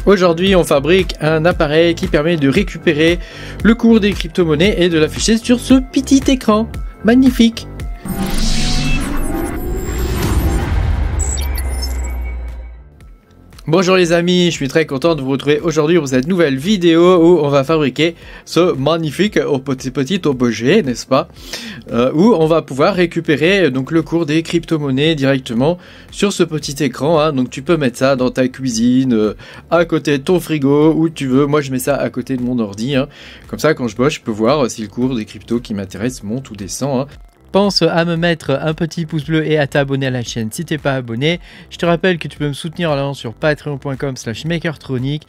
Aujourd'hui, on fabrique un appareil qui permet de récupérer le cours des crypto-monnaies et de l'afficher sur ce petit écran. Magnifique! Bonjour les amis, je suis très content de vous retrouver aujourd'hui pour cette nouvelle vidéo où on va fabriquer ce magnifique petit objet, n'est-ce pas, où on va pouvoir récupérer donc le cours des crypto-monnaies directement sur ce petit écran. Hein. Donc tu peux mettre ça dans ta cuisine, à côté de ton frigo, où tu veux. Moi je mets ça à côté de mon ordi, hein. Comme ça quand je bosse je peux voir si le cours des cryptos qui m'intéresse monte ou descend. Hein. Pense à me mettre un petit pouce bleu et à t'abonner à la chaîne si t'es pas abonné. Je te rappelle que tu peux me soutenir en allant sur patreon.com/makertronic.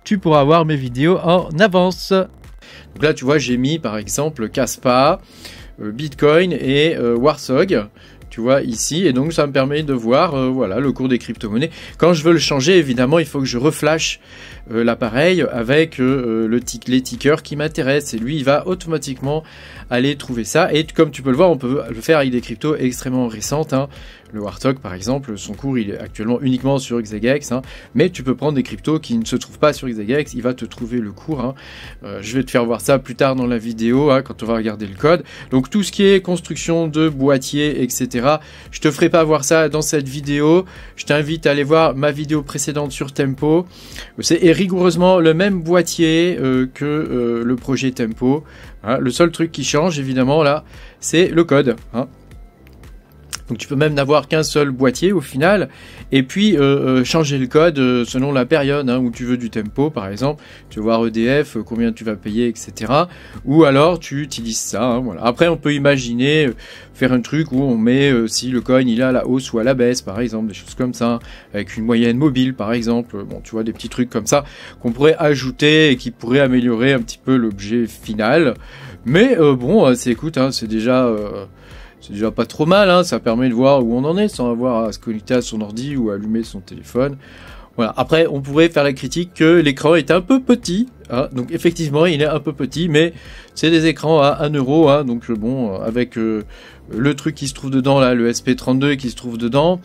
Tu pourras voir mes vidéos en avance. Donc là tu vois j'ai mis par exemple Kaspa, Bitcoin et Warthog. Tu vois ici, et donc ça me permet de voir voilà, le cours des crypto-monnaies. Quand je veux le changer, évidemment, il faut que je reflash l'appareil avec les tickers qui m'intéressent. Et lui, il va automatiquement aller trouver ça. Et comme tu peux le voir, on peut le faire avec des cryptos extrêmement récentes. Hein. Le Warthog, par exemple, son cours, il est actuellement uniquement sur XAGX. Hein. Mais tu peux prendre des cryptos qui ne se trouvent pas sur XAGX. Il va te trouver le cours. Hein. Je vais te faire voir ça plus tard dans la vidéo, hein, quand on va regarder le code. Donc tout ce qui est construction de boîtiers, etc. Je te ferai pas voir ça dans cette vidéo. Je t'invite à aller voir ma vidéo précédente sur Tempo. C'est rigoureusement le même boîtier que le projet Tempo. Hein. Le seul truc qui change, évidemment, là, c'est le code. Hein. Donc tu peux même n'avoir qu'un seul boîtier au final, et puis changer le code selon la période, hein, où tu veux du tempo par exemple, tu veux voir EDF, combien tu vas payer, etc. Ou alors tu utilises ça, hein, voilà. Après on peut imaginer faire un truc où on met si le coin il est à la hausse ou à la baisse par exemple, des choses comme ça, avec une moyenne mobile par exemple, bon tu vois des petits trucs comme ça qu'on pourrait ajouter et qui pourraient améliorer un petit peu l'objet final. Mais bon, écoute, hein, c'est déjà pas trop mal, hein, ça permet de voir où on en est sans avoir à se connecter à son ordi ou à allumer son téléphone. Voilà. Après, on pourrait faire la critique que l'écran est un peu petit. Hein, donc effectivement, il est un peu petit, mais c'est des écrans à 1 euro. Hein, donc bon, avec le truc qui se trouve dedans, là, le SP32 qui se trouve dedans.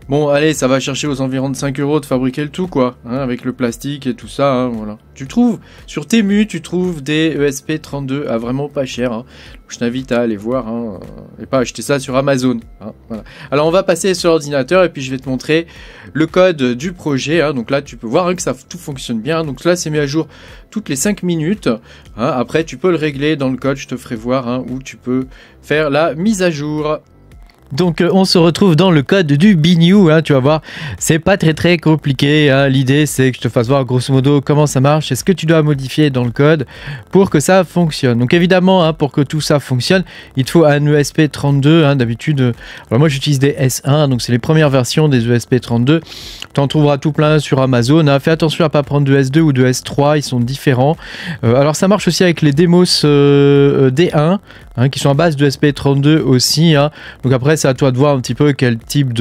Bon, allez, ça va chercher aux environs de 5 euros de fabriquer le tout, quoi, hein, avec le plastique et tout ça, hein, voilà. Tu trouves, sur Temu, tu trouves des ESP32 à vraiment pas cher, hein. Je t'invite à aller voir, hein, et pas acheter ça sur Amazon, hein, voilà. Alors, on va passer sur l'ordinateur et puis je vais te montrer le code du projet, hein. Donc là, tu peux voir, hein, que ça tout fonctionne bien. Donc là, c'est mis à jour toutes les 5 minutes, hein. Après, tu peux le régler dans le code, je te ferai voir, hein, où tu peux faire la mise à jour. Donc on se retrouve dans le code du Biniou, hein, tu vas voir, c'est pas très compliqué, hein. L'idée c'est que je te fasse voir grosso modo comment ça marche et ce que tu dois modifier dans le code pour que ça fonctionne. Donc évidemment, hein, pour que tout ça fonctionne, il te faut un ESP32, hein, d'habitude. Alors moi j'utilise des S1, donc c'est les premières versions des ESP32. Tu en trouveras tout plein sur Amazon, hein. Fais attention à pas prendre de S2 ou de S3, ils sont différents. Alors ça marche aussi avec les Demos D1, hein, qui sont à base de SP32 aussi, hein. Donc après c'est à toi de voir un petit peu quel type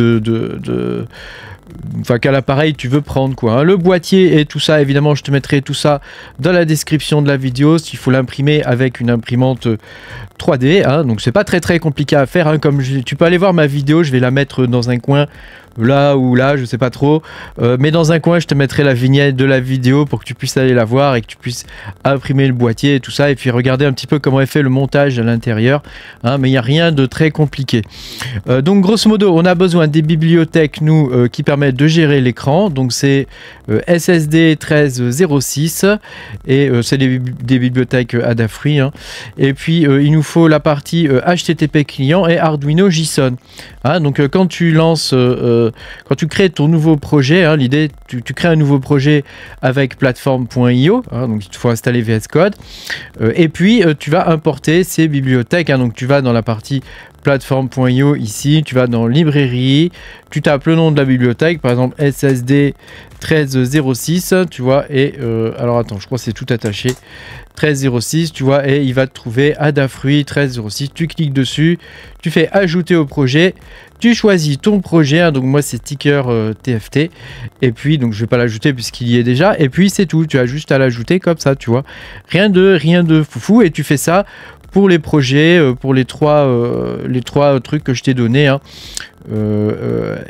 enfin quel appareil tu veux prendre, quoi, hein. Le boîtier et tout ça, évidemment je te mettrai tout ça dans la description de la vidéo, s'il faut l'imprimer avec une imprimante 3D, hein. Donc c'est pas très compliqué à faire, hein. Comme tu peux aller voir ma vidéo, je vais la mettre dans un coin là ou là, je sais pas trop, mais dans un coin je te mettrai la vignette de la vidéo pour que tu puisses aller la voir et que tu puisses imprimer le boîtier et tout ça, et puis regarder un petit peu comment est fait le montage à l'intérieur, hein, mais il n'y a rien de très compliqué. Donc grosso modo on a besoin des bibliothèques, nous, qui permettent de gérer l'écran. Donc c'est SSD 1306 et c'est des bibliothèques Adafruit, hein. Et puis il nous faut la partie HTTP client et Arduino JSON, hein. Donc quand tu lances quand tu crées ton nouveau projet, hein, l'idée, tu crées un nouveau projet avec platform.io, hein, donc il te faut installer VS Code, et puis tu vas importer ces bibliothèques, hein. Donc tu vas dans la partie platform.io ici, tu vas dans librairie, tu tapes le nom de la bibliothèque, par exemple SSD 1306, tu vois, et alors attends, je crois que c'est tout attaché, 1306, tu vois, et il va te trouver Adafruit 1306, tu cliques dessus, tu fais ajouter au projet, tu choisis ton projet, hein, donc moi c'est sticker TFT, et puis donc je vais pas l'ajouter puisqu'il y est déjà, et puis c'est tout, tu as juste à l'ajouter comme ça, tu vois, rien de foufou, et tu fais ça pour les projets, pour les trois trucs que je t'ai donnés, hein.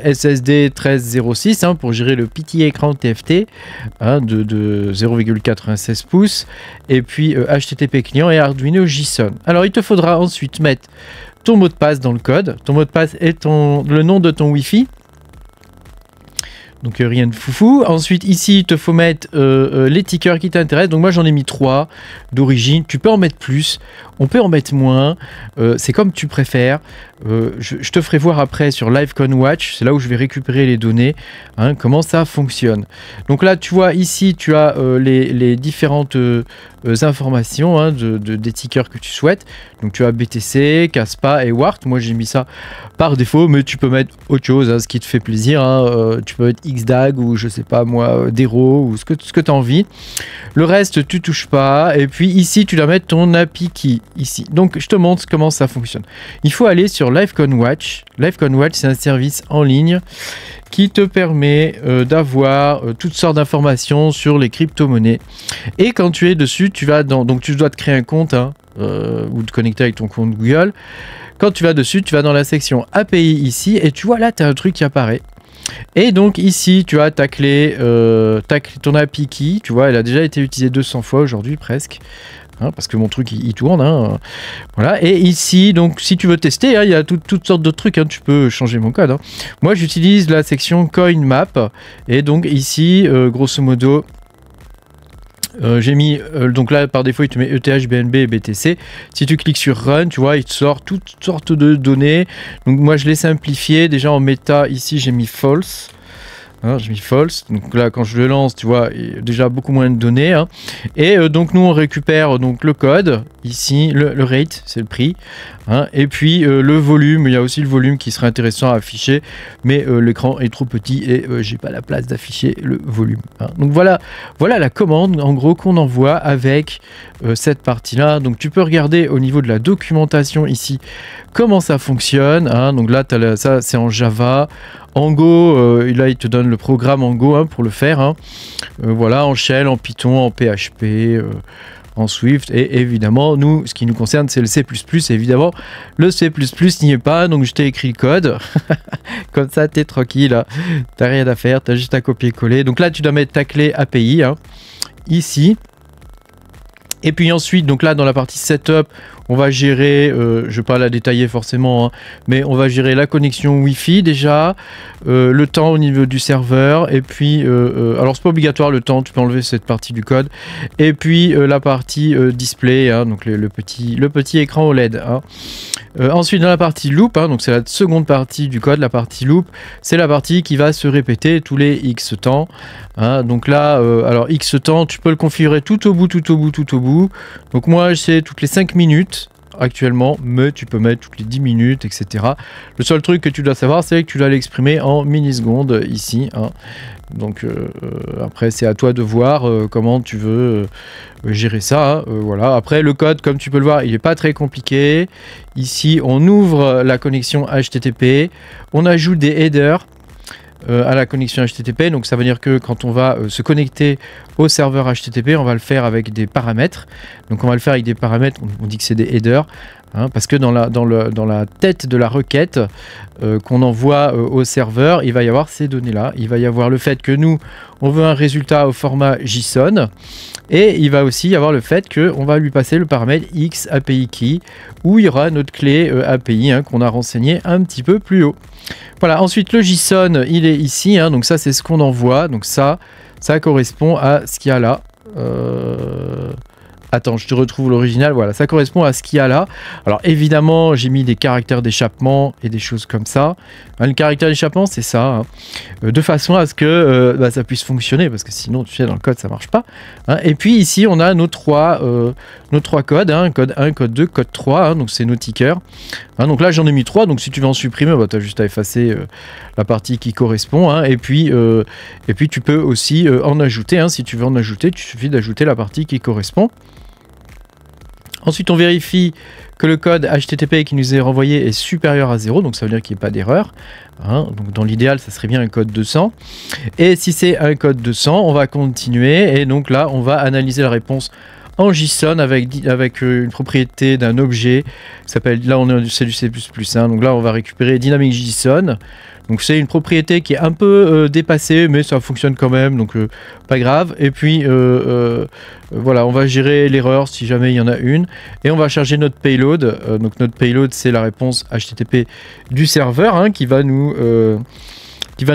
SSD 1306 hein, pour gérer le petit écran TFT hein, de 0,96 pouces et puis HTTP client et Arduino JSON. Alors il te faudra ensuite mettre ton mot de passe dans le code. Ton mot de passe est le nom de ton Wi-Fi. Donc rien de foufou. Ensuite ici il te faut mettre les tickers qui t'intéressent. Donc moi j'en ai mis 3 d'origine. Tu peux en mettre plus, on peut en mettre moins. C'est comme tu préfères. Je te ferai voir après sur LiveCon Watch. C'est là où je vais récupérer les données. Hein, comment ça fonctionne. Donc là tu vois ici tu as les différentes informations hein, des tickers que tu souhaites. Donc tu as BTC, Caspa et Wart. Moi j'ai mis ça par défaut, mais tu peux mettre autre chose, hein, ce qui te fait plaisir. Hein. Tu peux mettre XDAG ou je sais pas moi, Dero ou ce que tu as envie. Le reste tu touches pas. Et puis ici tu dois mettre ton API key ici. Donc je te montre comment ça fonctionne. Il faut aller sur LiveCon Watch. LiveCon Watch c'est un service en ligne qui te permet d'avoir toutes sortes d'informations sur les crypto-monnaies. Et quand tu es dessus, tu vas donc tu dois te créer un compte hein, ou te connecter avec ton compte Google. Quand tu vas dessus, tu vas dans la section API ici et tu vois là, tu as un truc qui apparaît. Et donc ici, tu as ta clé, ton API key, tu vois, elle a déjà été utilisée 200 fois aujourd'hui presque. Hein, parce que mon truc il tourne hein. Voilà, et ici donc si tu veux tester hein, il y a toutes sortes de trucs hein, tu peux changer mon code hein. Moi j'utilise la section coin map et donc ici grosso modo j'ai mis donc là par défaut il te met ETH, BNB et BTC. Si tu cliques sur Run, tu vois il te sort toutes sortes de données. Donc moi je l'ai simplifié déjà en méta. Ici j'ai mis false. Hein, j'ai mis false, donc là quand je le lance tu vois il y a déjà beaucoup moins de données hein. Et donc nous on récupère donc le code ici, le rate c'est le prix hein. Et puis le volume, il y a aussi le volume qui serait intéressant à afficher mais l'écran est trop petit et j'ai pas la place d'afficher le volume hein. Donc voilà la commande en gros qu'on envoie avec cette partie là. Donc tu peux regarder au niveau de la documentation ici comment ça fonctionne hein. Donc là ça c'est en Java. En Go, là il te donne le programme en Go hein, pour le faire. Hein. Voilà, en Shell, en Python, en PHP, en Swift. Et évidemment, nous, ce qui nous concerne, c'est le C++. Évidemment, le C++ n'y est pas, donc je t'ai écrit le code. Comme ça, t'es tranquille. Hein. T'as rien à faire, t'as juste à copier-coller. Donc là, tu dois mettre ta clé API, hein, ici. Et puis ensuite, donc là, dans la partie Setup, on va gérer, je ne vais pas la détailler forcément, hein, mais on va gérer la connexion Wi-Fi déjà, le temps au niveau du serveur, et puis, alors c'est pas obligatoire le temps, tu peux enlever cette partie du code, et puis la partie display, hein, donc le petit écran OLED. Hein. Ensuite, dans la partie loop, hein, donc c'est la seconde partie du code, la partie loop, c'est la partie qui va se répéter tous les X temps. Hein. Donc là, alors X temps, tu peux le configurer tout au bout. Donc moi, c'est toutes les 5 minutes actuellement, mais tu peux mettre toutes les 10 minutes, etc. Le seul truc que tu dois savoir, c'est que tu dois l'exprimer en millisecondes ici. Hein. Donc après, c'est à toi de voir comment tu veux gérer ça. Hein. Voilà. Après, le code, comme tu peux le voir, il n'est pas très compliqué. Ici, on ouvre la connexion HTTP, on ajoute des headers à la connexion HTTP, donc ça veut dire que quand on va se connecter au serveur HTTP, on va le faire avec des paramètres. Donc on va le faire avec des paramètres, on dit que c'est des headers, hein, parce que dans la tête de la requête qu'on envoie au serveur, il va y avoir ces données-là. Il va y avoir le fait que nous, on veut un résultat au format JSON, et il va aussi y avoir le fait qu'on va lui passer le paramètre X API Key, où il y aura notre clé API hein, qu'on a renseigné un petit peu plus haut. Voilà, ensuite le JSON, il est ici, hein, donc ça c'est ce qu'on envoie, donc ça correspond à ce qu'il y a là. Attends, je te retrouve l'original, voilà, ça correspond à ce qu'il y a là. Alors évidemment, j'ai mis des caractères d'échappement et des choses comme ça. Hein, le caractère d'échappement, c'est ça, hein, de façon à ce que ça puisse fonctionner, parce que sinon, tu sais, dans le code, ça marche pas. Hein. Et puis ici, on a nos trois codes, hein, code 1, code 2, code 3, hein, donc c'est nos tickers. Hein, donc là, j'en ai mis 3, donc si tu veux en supprimer, bah, tu as juste à effacer la partie qui correspond. Hein, et puis tu peux aussi en ajouter, hein, si tu veux en ajouter, il suffit d'ajouter la partie qui correspond. Ensuite, on vérifie que le code HTTP qui nous est renvoyé est supérieur à 0, donc ça veut dire qu'il n'y a pas d'erreur. Hein, donc dans l'idéal, ça serait bien un code 200. Et si c'est un code 200, on va continuer. Et donc là, on va analyser la réponse en JSON avec une propriété d'un objet qui s'appelle, là on est c'est du C++, hein, donc là on va récupérer dynamic JSON. Donc c'est une propriété qui est un peu dépassée, mais ça fonctionne quand même, donc pas grave. Et puis voilà, on va gérer l'erreur si jamais il y en a une, et on va charger notre payload. Donc notre payload, c'est la réponse HTTP du serveur, hein, qui va nous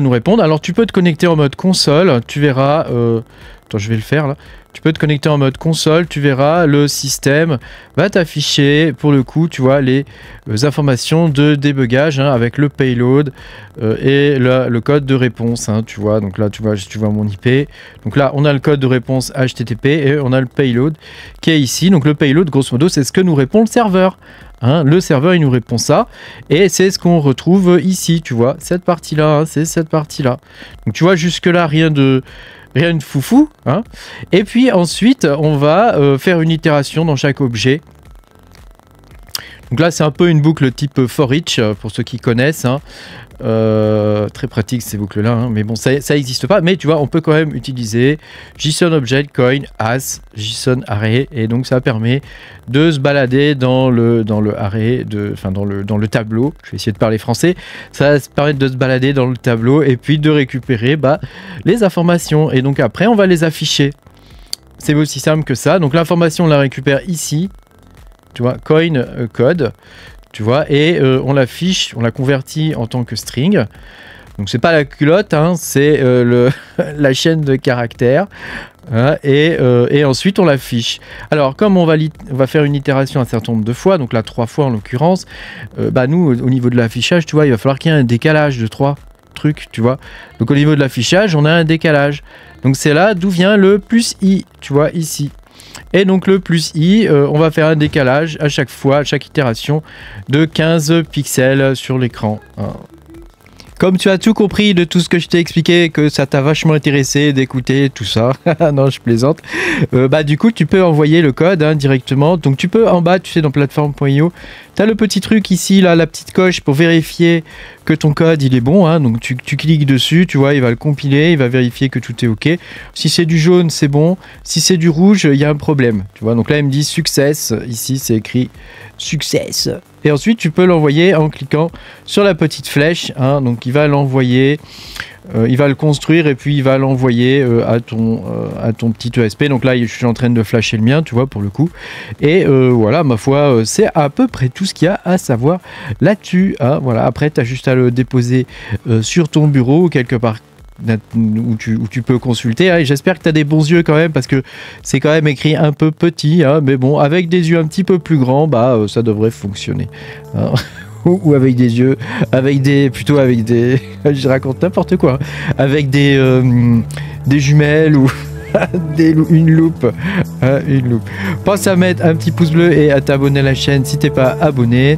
répondre. Alors tu peux te connecter en mode console, tu verras. Attends, je vais le faire là. Tu peux te connecter en mode console, tu verras, le système va t'afficher, pour le coup, tu vois, les informations de débugage, hein, avec le payload et le code de réponse, hein, tu vois. Donc là, tu vois mon IP. Donc là, on a le code de réponse HTTP et on a le payload qui est ici. Donc le payload, grosso modo, c'est ce que nous répond le serveur. Hein, le serveur, il nous répond ça. Et c'est ce qu'on retrouve ici, tu vois. Cette partie-là, hein, c'est cette partie-là. Donc tu vois, jusque-là, rien de foufou, hein. Et puis ensuite on va faire une itération dans chaque objet. Donc là c'est un peu une boucle type for each pour ceux qui connaissent, hein. Très pratique ces boucles là, hein. Mais bon, ça n'existe pas, mais tu vois, on peut quand même utiliser JSON object coin as JSON array, et donc ça permet de se balader dans le array, dans le tableau. Je vais essayer de parler français. Ça va se permettre de se balader dans le tableau et puis de récupérer les informations, et donc après on va les afficher. C'est aussi simple que ça. Donc l'information on la récupère ici, tu vois, coin code. Tu vois, et on l'affiche, on la convertit en tant que string. Donc c'est pas la culotte, hein, c'est la chaîne de caractères. Hein, et ensuite on l'affiche. Alors comme on va faire une itération un certain nombre de fois, donc là 3 fois en l'occurrence, nous au niveau de l'affichage, tu vois, il va falloir qu'il y ait un décalage de 3 trucs, tu vois. Donc au niveau de l'affichage, on a un décalage. Donc c'est là d'où vient le plus i, tu vois, ici. Et donc le plus i, on va faire un décalage à chaque fois, à chaque itération, de 15 pixels sur l'écran. Comme tu as tout compris de tout ce que je t'ai expliqué, que ça t'a vachement intéressé d'écouter tout ça, non je plaisante, du coup tu peux envoyer le code, hein, directement. Donc tu peux en bas, tu sais, dans plateforme.io, tu as le petit truc ici, là, la petite coche pour vérifier que ton code il est bon, hein. Donc tu cliques dessus, tu vois, il va le compiler, il va vérifier que tout est ok. Si c'est du jaune, c'est bon. Si c'est du rouge, il y a un problème, tu vois. Donc là il me dit success, ici c'est écrit success. Et ensuite tu peux l'envoyer en cliquant sur la petite flèche, hein. Donc il va l'envoyer, il va le construire et puis il va l'envoyer à ton petit ESP. Donc là je suis en train de flasher le mien, tu vois, pour le coup. Et voilà, ma foi, c'est à peu près tout ce qu'il y a à savoir là-dessus, hein. Voilà, après tu as juste à le déposer sur ton bureau quelque part où tu peux consulter, hein. Et j'espère que tu as des bons yeux quand même, parce que c'est quand même écrit un peu petit, hein, mais bon, avec des yeux un petit peu plus grands, ça devrait fonctionner, hein. Ou avec des yeux, plutôt avec des je raconte n'importe quoi, hein. Avec des jumelles ou une loupe, hein, une loupe. Pense à mettre un petit pouce bleu et à t'abonner à la chaîne si t'es pas abonné,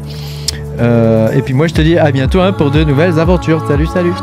et puis moi je te dis à bientôt, hein, pour de nouvelles aventures. Salut.